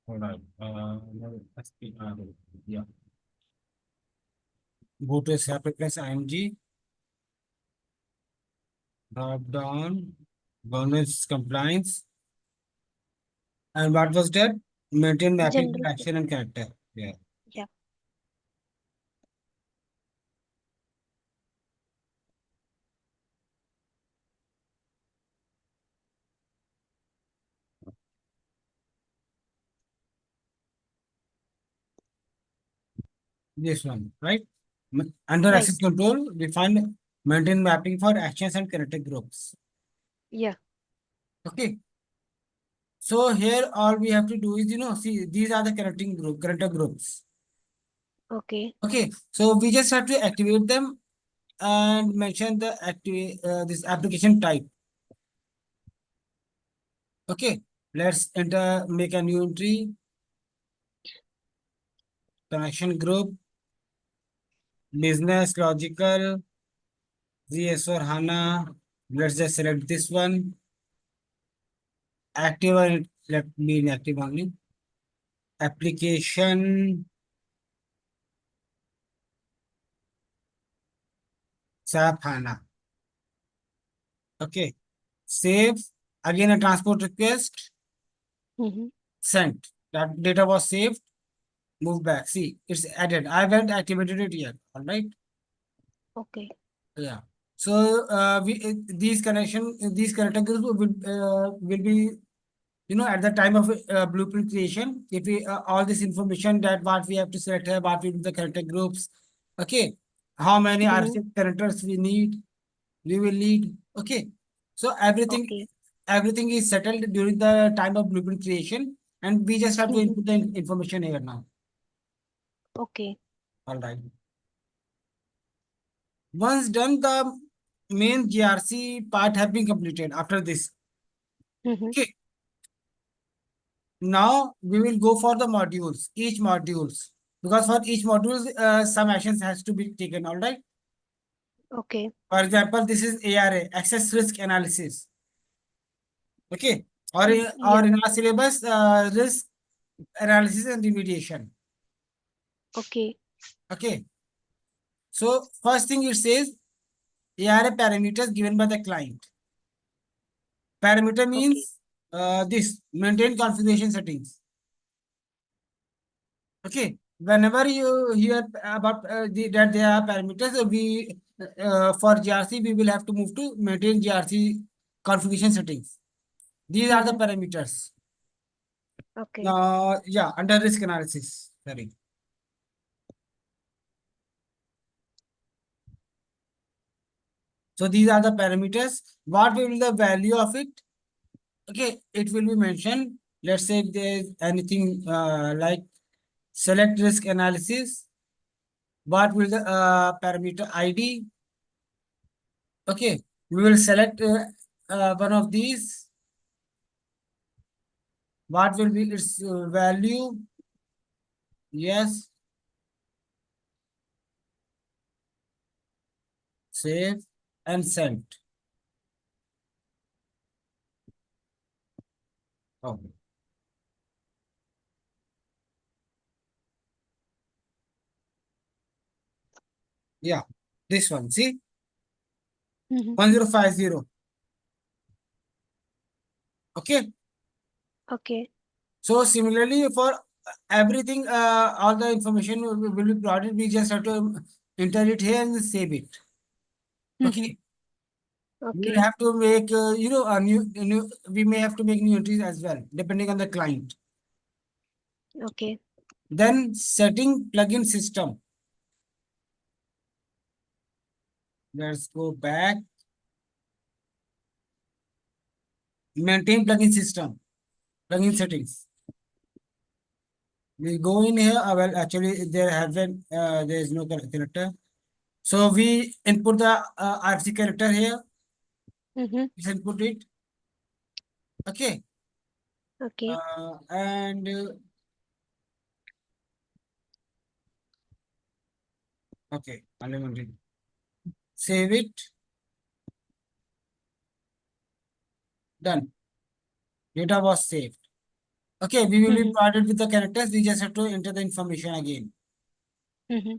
All right. SPRA. Yeah. Go to SAP plus IMG. Drop down. Governance compliance. And what was that? Maintain mapping General. for action and character. Yeah. Yeah. This one, right? Under Right. access control, we find maintain mapping for actions and character groups. Yeah. Okay. So here all we have to do is, see, these are the character groups. Okay. Okay. So we just have to activate them and mention the this application type. Okay. Let's make a new entry, connection group, business logical, GS or HANA. Let's just select this one. Active, let me inactive only. Application SAP HANA. Okay. Save. Again a transport request. Mm-hmm. Sent. That data was saved. Move back. See, it's added. I haven't activated it yet. All right. Okay. Yeah. So these these connector groups will be, at the time of blueprint creation, if we all this information that what we have to select here, what will be the character groups, okay, how many Mm-hmm. RC characters we will need, okay. So Okay. everything is settled during the time of blueprint creation, and we just have to Mm-hmm. input the information here now. Okay. All right. Once done, the main GRC part have been completed after this. Mm-hmm. Okay. Now we will go for the modules, each modules, because for each modules, some actions has to be taken. All right. Okay. For example, this is ARA, access risk analysis. Okay. Or Yeah. in our syllabus, risk analysis and remediation. Okay. Okay. So first thing it says ARA parameters given by the client. Parameter Okay. means this maintain configuration settings. Okay. Whenever you hear about that there are parameters, we for GRC we will have to move to maintain GRC configuration settings. These are the Mm-hmm. parameters. Okay. Yeah, under risk analysis. Sorry. So these are the parameters. What will be the value of it? Okay, it will be mentioned. Let's say if there is anything like select risk analysis. What will the parameter ID? Okay, we will select one of these. What will be its value? Yes. Save and send. Okay. Yeah, this one. See, Mm-hmm. 1050. Okay. Okay. So similarly, for everything, all the information will be plotted. We just have to enter it here and save it. Mm-hmm. Okay. We will Okay. have to make, a new. We may have to make new entries as well, depending on the client. Okay. Then setting plugin system. Let's go back. Maintain plugin system. Plugin settings. We go in here. Well, actually, there is no character. So we input the RC character here. Mm-hmm. Let's input it. Okay. Okay. And okay, unlimited. Save it. Done. Data was saved. Okay, we will be Mm-hmm. provided with the characters. We just have to enter the information again. Mm-hmm.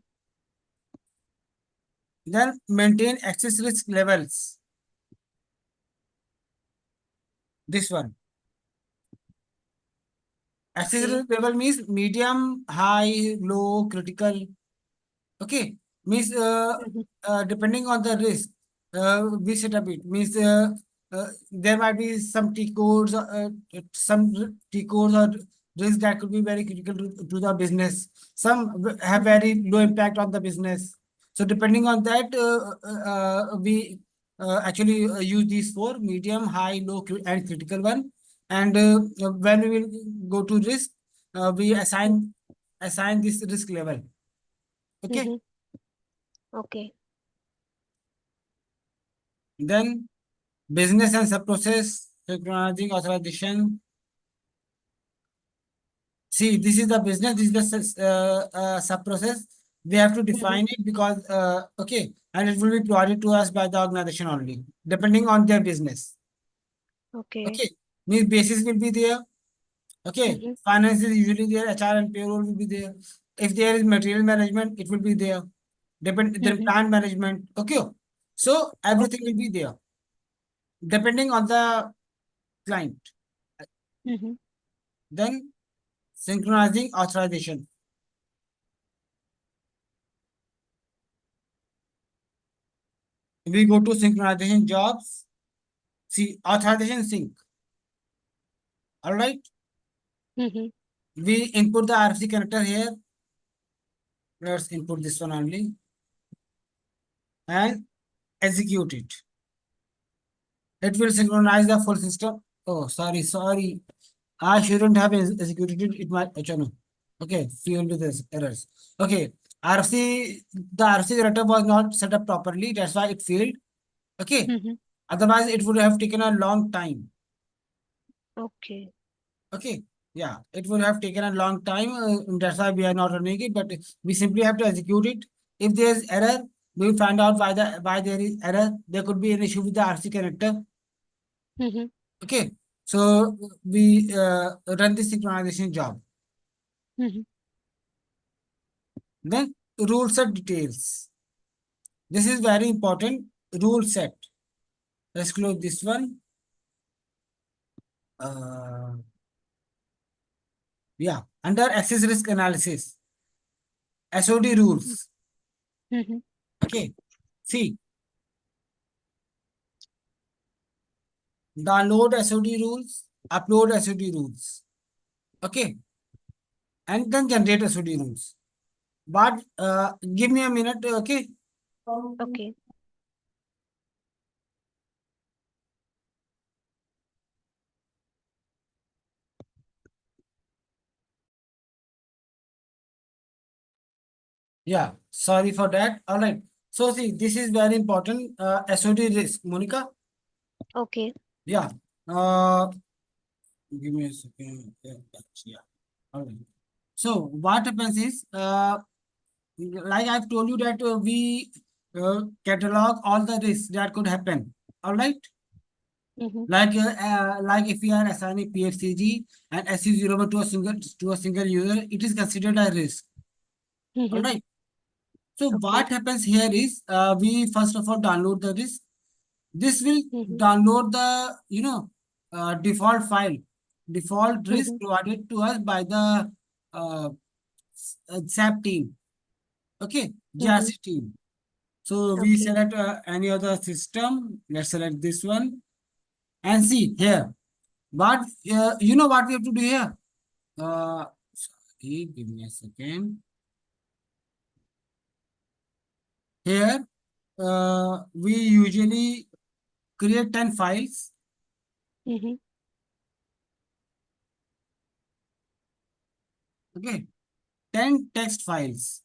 Then maintain access risk levels. This one. Access Okay. risk level means medium, high, low, critical. Okay, means Mm-hmm. depending on the risk, we set up it. Means there might be some T codes, some T codes or risk that could be very critical to the business. Some have Mm-hmm. very low impact on the business. So depending on that, we actually use these four: medium, high, low, and critical one. And when we will go to risk, we assign this risk level. Okay. Mm-hmm. Okay. Then business and sub-process, synchronizing authorization. See, this is the business, this is the sub-process. We have to Mm-hmm. define it because, okay, and it will be provided to us by the organization only, depending on their business. Okay. Okay, means basis will be there. Okay, Mm-hmm. finance is usually there, HR and payroll will be there. If there is material management, it will be there. Then Mm-hmm. plant management. Okay, so everything Okay. will be there, depending on the client. Mm-hmm. Then synchronizing authorization. We go to synchronization jobs. See, authorization sync. All right. Mm-hmm. We input the RFC connector here. Let's input this one only and execute it. It will synchronize the full system. Oh, sorry. I shouldn't have executed it. It might, no. Okay, few into this errors. Okay, RFC, the RFC connector was not set up properly. That's why it failed. Okay, Mm-hmm. otherwise it would have taken a long time. Okay. Okay, yeah, it would have taken a long time. That's why we are not running it, but we simply have to execute it. If there is error, we will find out why there is error. There could be an issue with the RC connector. Mm-hmm. Okay, so we run the synchronization job. Mm-hmm. Then rule set details. This is very important. Rule set. Let's close this one. Uh, yeah, under access risk analysis, SOD rules. Mm-hmm. Okay, see, download SOD rules, upload SOD rules. Okay, and then generate SOD rules. But give me a minute, okay? Okay. Yeah, sorry for that. All right. So see, this is very important. SOD risk, Monica. Okay. Yeah. Uh, give me a second. Yeah. Yeah. All right. So what happens is, like I've told you that we catalog all the risks that could happen. All right. Mm-hmm. Like if we are assigning PFCG and SU01 to a single user, it is considered a risk. All Mm-hmm. right. So what Okay. happens here is we first of all download the risk. This will Mm-hmm. download the default file, default risk Mm-hmm. provided to us by the uh, SAP team. Okay, Mm-hmm. GRC team. So we Okay. select any other system. Let's select this one and see here. What you know what we have to do here? Sorry, give me a second. Here, we usually create 10 files. Mm-hmm. Okay, 10 text files.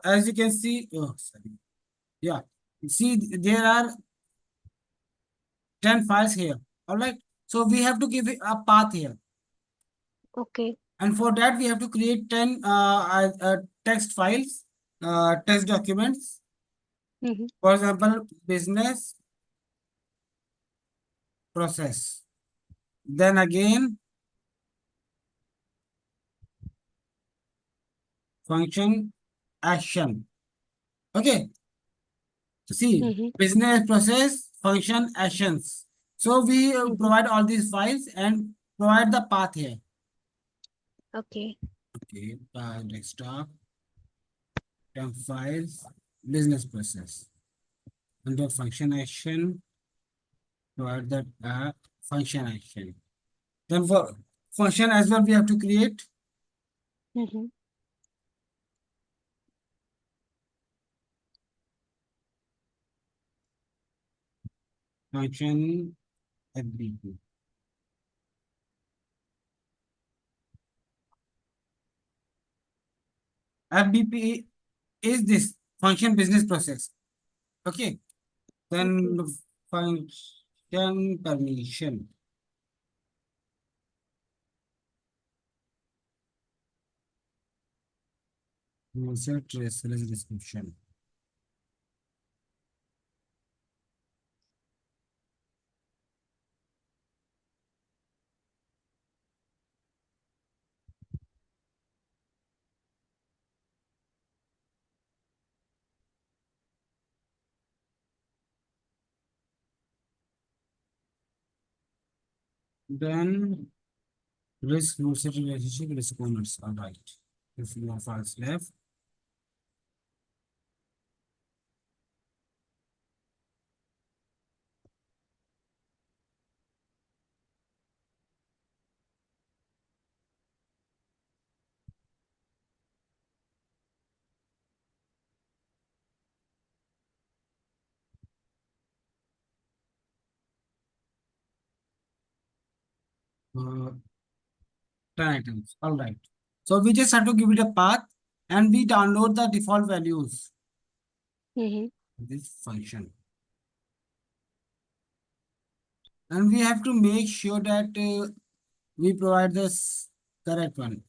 As you can see, oh, sorry. Yeah, see, there are 10 files here. All right. So we have to give it a path here. Okay. And for that, we have to create 10 text files, text documents. Mm-hmm. For example, business process. Then again, function action. Okay. So see, Mm-hmm. business process, function actions. So we Mm-hmm. provide all these files and provide the path here. Okay. Okay, desktop, temp files, business process. Under function action, provide that function action. Then for function as well, we have to create Mm-hmm. function FBP. FBP is this function business process. Okay. Okay. Then function permission. User traceless description. Then risk user relationship risk owners. All right. If you have files left. Uh, 10 items. All right. So we just have to give it a path and we download the default values Mm-hmm. of this function. And we have to make sure that we provide this correct one.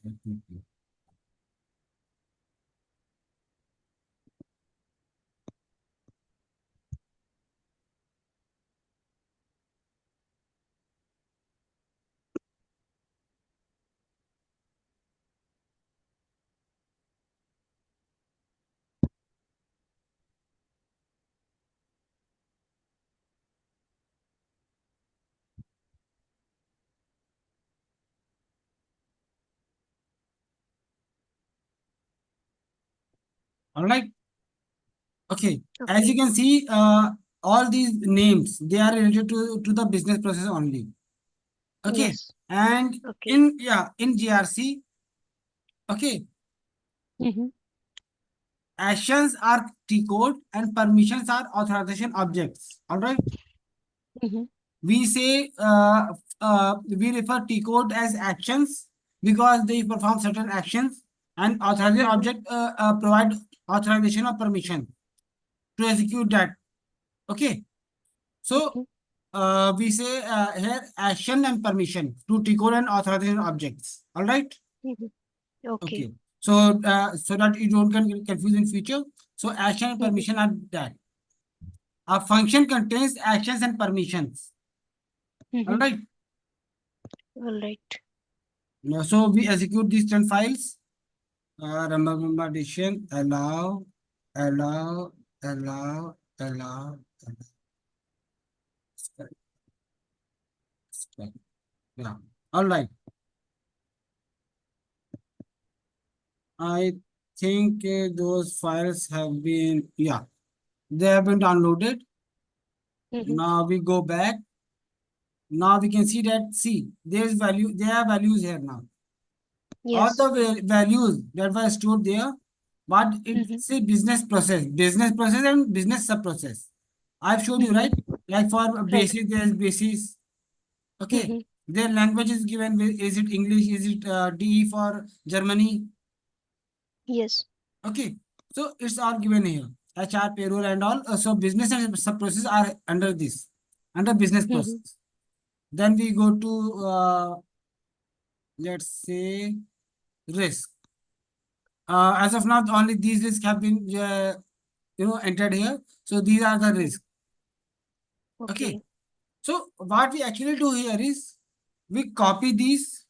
All right. Okay. As you Okay. can see, all these names, they are related to the business process only. Okay. Yes. And Okay. in GRC, okay, Mm-hmm. actions are T code and permissions are authorization objects. All right. Mm-hmm. We say we refer T code as actions because they perform certain actions, and authorization Mm-hmm. object provide authorization or permission to execute that. Okay. So Mm-hmm. we say here action and permission to T code and authorization objects. All right. Mm-hmm. Okay. Okay. So so that you don't get confused in future. So action and Mm-hmm. permission are that. A function contains actions and permissions. All Mm-hmm. right. All right. So we execute these 10 files. Remediation, allow, allow, allow. Yeah. All right. I think those files have been, yeah, they have been downloaded. Mm-hmm. Now we go back. Now we can see that, see, there's value, there are values here now. All Yes. the values that were stored there, but Mm-hmm. it's a business process and business sub process. I've showed you, Mm-hmm. right? Like for Right. basis, there's basis. Okay. Mm-hmm. Their language is given. Is it English? Is it DE for Germany? Yes. Okay. So it's all given here. HR, payroll, and all. So business and sub process are under this, under business Mm-hmm. process. Then we go to let's say risk. As of now, only these risks have been entered here. So these are the risks. Okay. Okay. So what we actually do here is We copy these.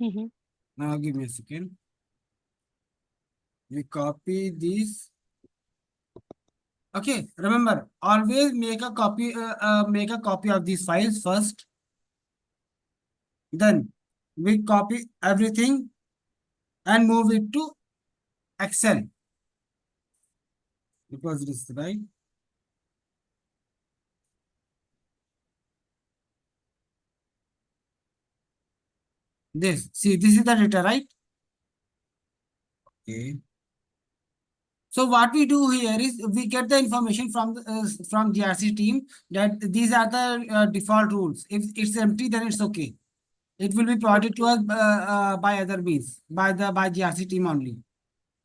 Mm-hmm. Now give me a second. We copy these. Okay, remember, always make a copy of these files first. Then we copy everything and move it to Excel. Because this, right? This, see, this is the data, right? Okay. So what we do here is we get the information from GRC team that these are the default rules. If it's empty, then it's okay. It will be provided to Okay. us by other means, by GRC team only.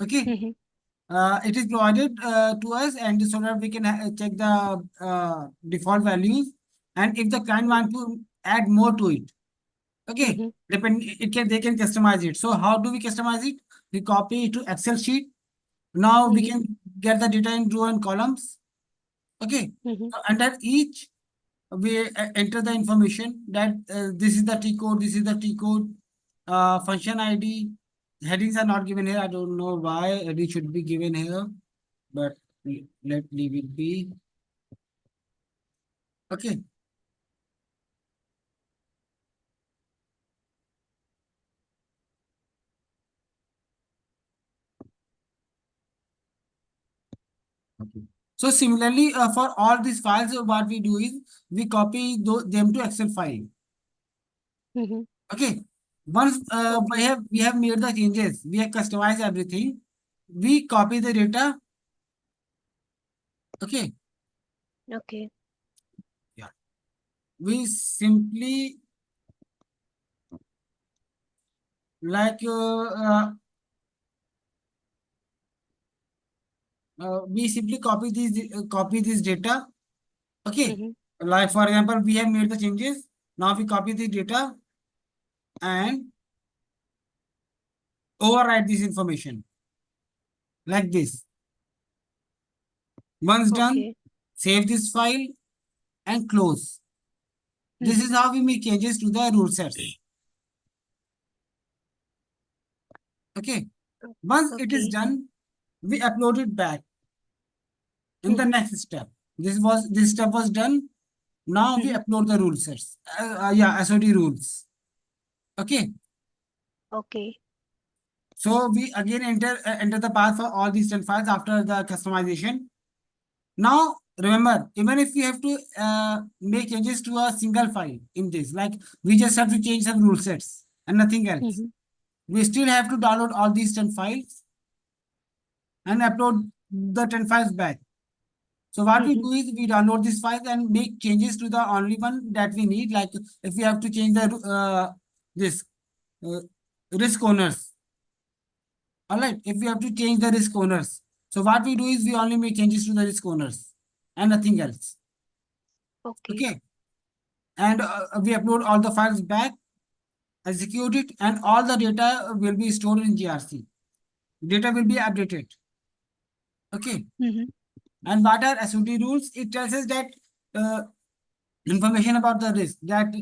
Okay. Mm-hmm. It is provided to us, and so that we can check the default values. And if the client wants to add more to it, okay, Mm-hmm. they can customize it. So how do we customize it? We copy it to Excel sheet. Now we Mm-hmm. can get the data in row and columns. Okay. Mm-hmm. So under each, we enter the information that this is the T code, this is the T code, function ID. Headings are not given here. I don't know why. Heading should be given here, but let leave it be. Okay. Okay. So similarly, for all these files, what we do is we copy them to Excel file. Mm-hmm. Okay. Once Okay. we have made the changes, we have customized everything. We copy the data. Okay. Okay. Yeah. We simply like we simply copy this data. Okay. Mm-hmm. Like for example, we have made the changes. Now we copy the data and override this information like this. Once done, Okay. save this file and close. This Mm-hmm. is how we make changes to the rule sets. Okay. Once it is Okay. done, we upload it back in the Mm-hmm. next step. This step was done. Now we Mm-hmm. upload the rule sets. Yeah, SOD rules. Okay. Okay. So we again enter the path for all these 10 files after the customization. Now remember, even if we have to make changes to a single file in this, like we just have to change some rule sets and nothing else. Mm-hmm. We still have to download all these 10 files and upload the 10 files back. So what we Mm-hmm. do is we download this file and make changes to the only one that we need. Like if we have to change the this uh, risk owners. All right. If we have to change the risk owners. So what we do is we only make changes to the risk owners and nothing else. Okay. Okay. And we upload all the files back, execute it, and all the data will be stored in GRC. Data will be updated. Okay. Mm-hmm. And what are SOD rules? It tells us that uh, information about the risk, that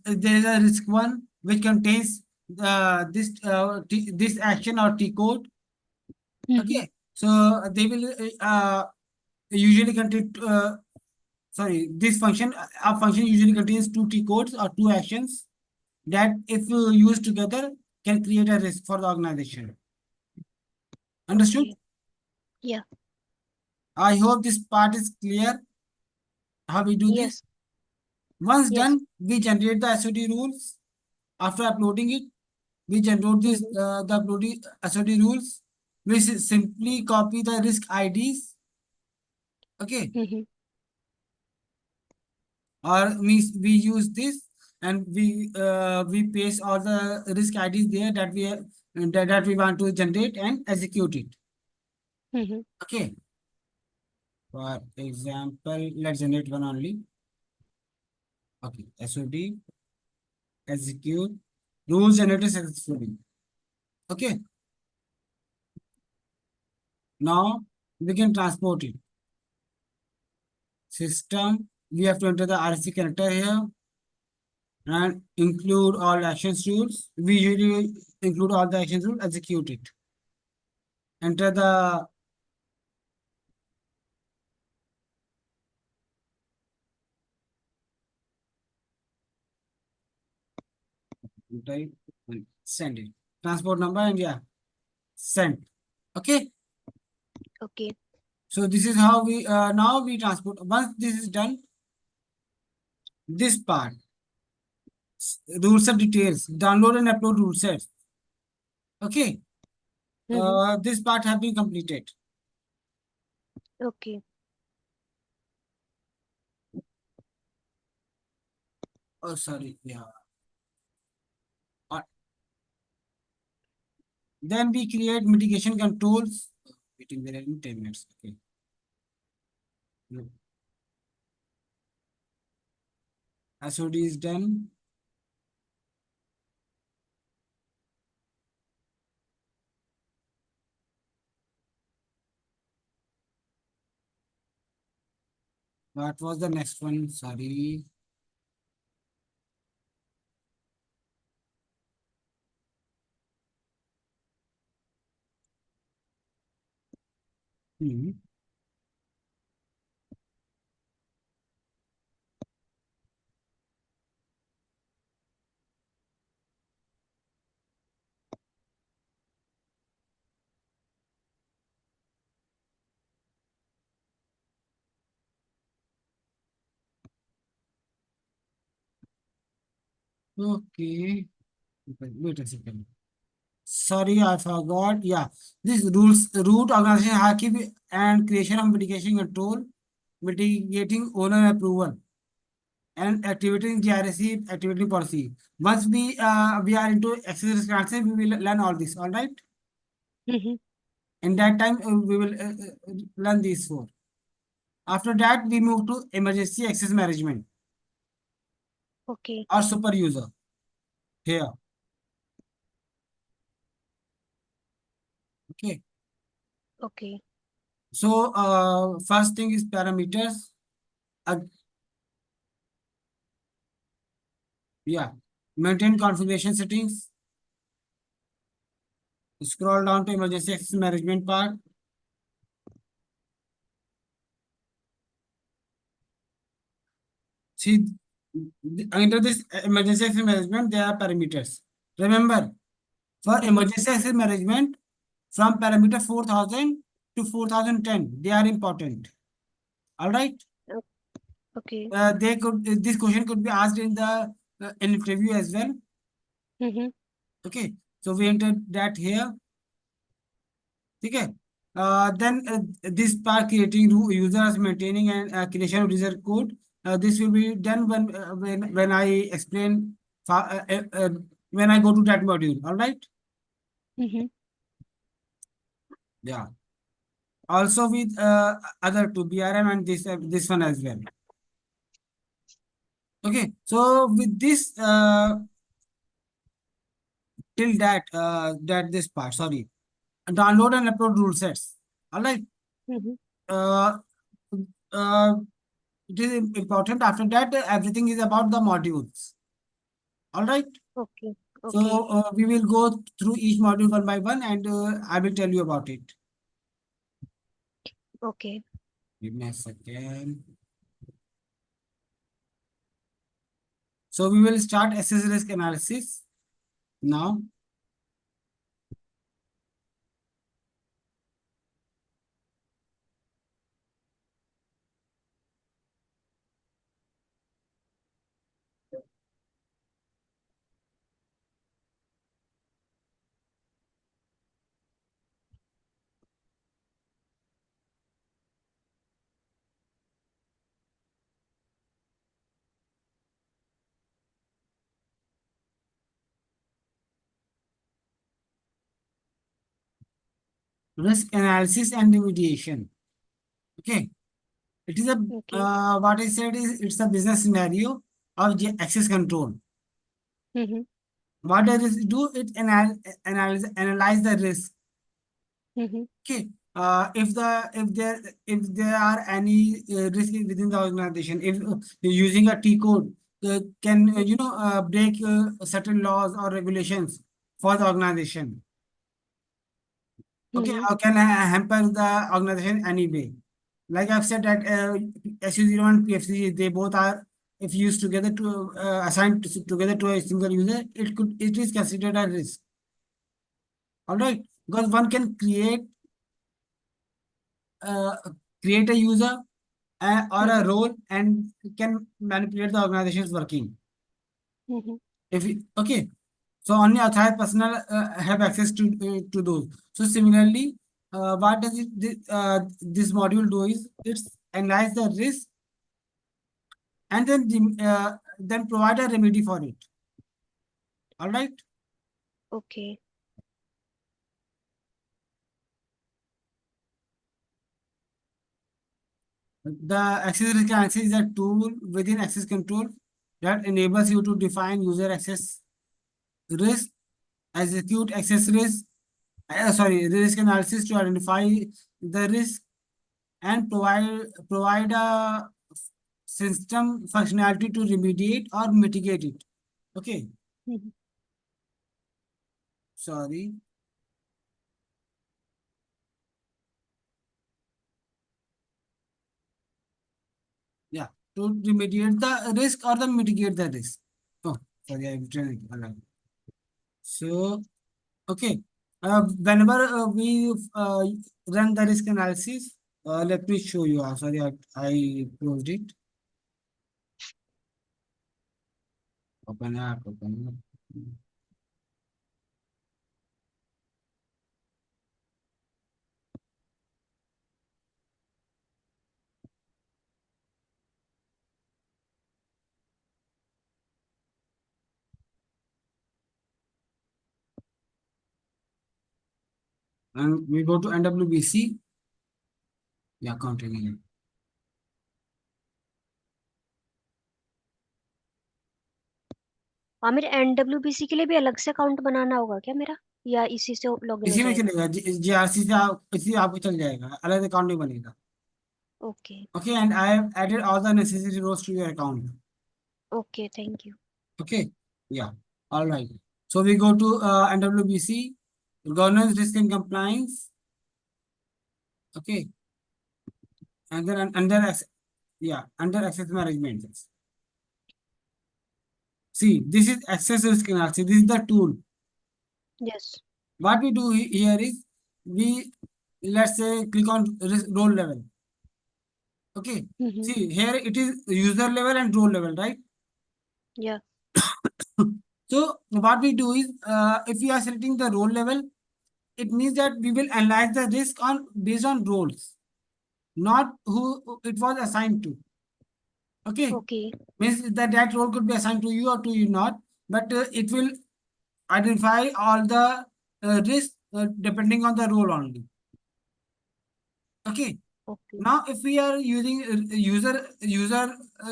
there is a risk one which contains this action or T code. Mm-hmm. Okay. So they will usually contain sorry, this function, a function usually contains two T codes or two actions that if used together can create a risk for the organization. Understood? Okay. Yeah. I hope this part is clear how we do this. Yes. Once Yes. done, we generate the SOD rules. After uploading it, we generate Mm-hmm. the uploading SOD rules. We simply copy the risk IDs. Okay. Mm-hmm. Or we use this and we paste all the risk IDs there that we want to generate and execute it. Mm-hmm. Okay. For example, let's generate one only. Okay. SOD execute rules generated successfully. Okay. Now we can transport it. System. We have to enter the RC connector here. and include all actions rules. We usually include all the actions rules, execute it. Enter the type and send it. Transport number and yeah, send. Okay. Okay. So this is how we now we transport. Once this is done, this part, rule set details, download and upload rule sets. Okay. Mm-hmm. This part have been completed. Okay. Oh, sorry. Yeah. Uh, then we create mitigation controls. Waiting there in 10 minutes. Okay. No. SOD is done. What was the next one? Sorry. Hmm. Okay. Wait a second. Sorry, I forgot. Yeah, this rules, root organization hierarchy and creation of mitigation control, mitigating owner approval, and activating GRC activity policy. Once we are into access risk management, we will learn all this. All right. Mm-hmm. In that time, we will learn these four. After that, we move to emergency access management Okay. or super user here. Okay. Okay. So first thing is parameters. Uh, yeah, maintain configuration settings. Scroll down to emergency access management part. See, under this emergency access management, there are parameters. Remember, for Mm-hmm. emergency access management, from parameter 4000 to 4010, they are important. All right. Okay. They could this question could be asked in the interview as well. Mm-hmm. Okay. So we entered that here. Okay. Then this part creating users maintaining and creation of user code. This will be done when I explain when I go to that module. All right. Mm-hmm. Yeah. Also with other two BRM and this one as well. Okay. So with this till that this part. Sorry. Download and upload rule sets. All right. Mm-hmm. Uh, uh, it is important. After that, everything is about the modules. All right. Okay. Okay. So we will go through each module one by one, and I will tell you about it. Okay. Give me a second. So we will start access risk analysis now. Risk analysis and remediation. Okay. It is a Okay. what I said is it's a business scenario of the access control. Mm-hmm. What does it do? It analyze the risk. Mm-hmm. Okay. If there are any risk within the organization, if you're using a T code, can break certain laws or regulations for the organization. Okay, Mm-hmm. how can I hamper the organization anyway? Like I've said that SU01 and PFC, they both are, if used together to assigned together to a single user, it is considered a risk. All right, because one can uh, create a user or a Mm-hmm. role and can manipulate the organization's working. Mm-hmm. Okay, so only authorized personnel have access to those. So similarly, what does this module do is it's analyze the risk and then provide a remedy for it. All right. Okay. The access risk analysis is a tool within access control that enables you to define user access risk, execute access risk, risk analysis to identify the risk and provide a system functionality to remediate or mitigate it. Okay, Mm-hmm. sorry. Yeah, to remediate the risk or the mitigate the risk. Oh, sorry, I written it. Alright. So, okay. Whenever we run the risk analysis, let me show you. Sorry, I closed it. Open up, open up. And we go to NWBC. Yeah, continue. Aamir NWBC के लिए भी अलग से account बनाना होगा क्या मेरा, या इसी से लॉगिन हो इसी में जाएगा? चलेगा, जीआरसी से इसी आपको चल जाएगा, अलग अकाउंट नहीं बनेगा. Okay. Okay, and I have added all the necessary rows to your account. Okay, thank you. Okay, yeah, all right. So we go to NWBC, governance, risk and compliance. Okay, and then under access management. See, this is access risk analysis. This is the tool. Yes. What we do here is we, let's say, click on role level. Okay, Mm-hmm. see here it is user level and role level, right? या. So what we do is, if we are selecting the role level, it means that we will analyze the risk on based on roles, not who it was assigned to. Okay, okay. means that role could be assigned to you or to you not, but it will identify all the risks depending on the role only. Okay. Okay. Now, if we are using user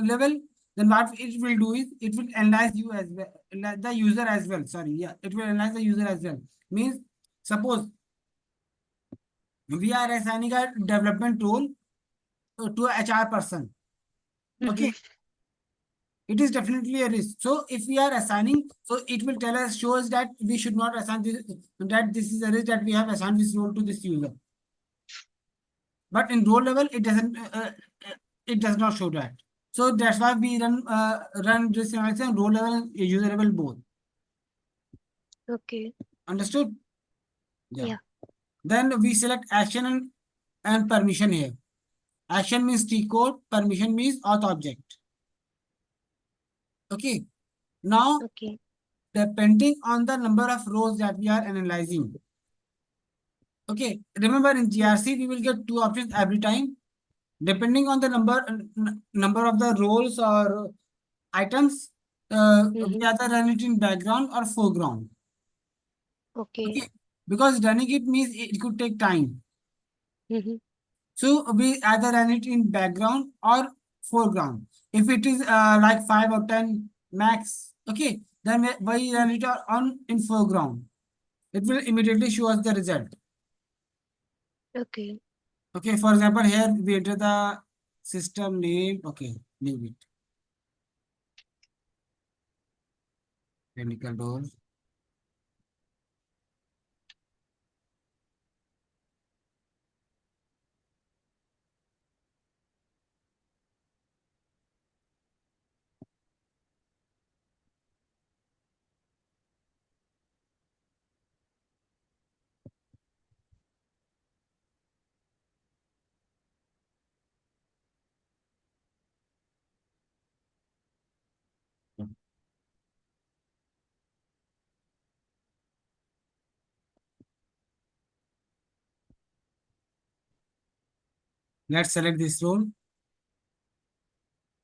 level, then what it will do is it will analyze you as well, the user as well. Sorry, yeah, it will analyze the user as well. Means, suppose we are assigning a development role to a HR person. Okay, Mm-hmm. it is definitely a risk. So if we are assigning, so it will tell us, shows that we should not assign this, that this is a risk that we have assigned this role to this user. But in role level, it does not show that. So that's why we run risk analysis on role level and user level both. Okay. Understood? Yeah. या. Then we select action and permission here. Action means T code, permission means auth object. Okay. Now, okay. depending on the number of rows that we are analyzing. Okay. Remember in GRC, we will get two options every time. Depending on the number of the roles or items, we Mm-hmm. either run it in background or foreground. Okay. Okay, because running it means it could take time. Mm-hmm. So we either run it in background or foreground. If it is like 5 or 10 max, okay, then we run it on in foreground. It will immediately show us the result. Okay. Okay, for example, here we enter the system name. Okay, leave it. Technical role. Let's select this role.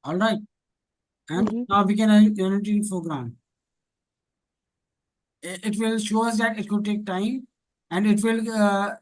All right. And now we can enter in program. It will show us that it could take time, and it will,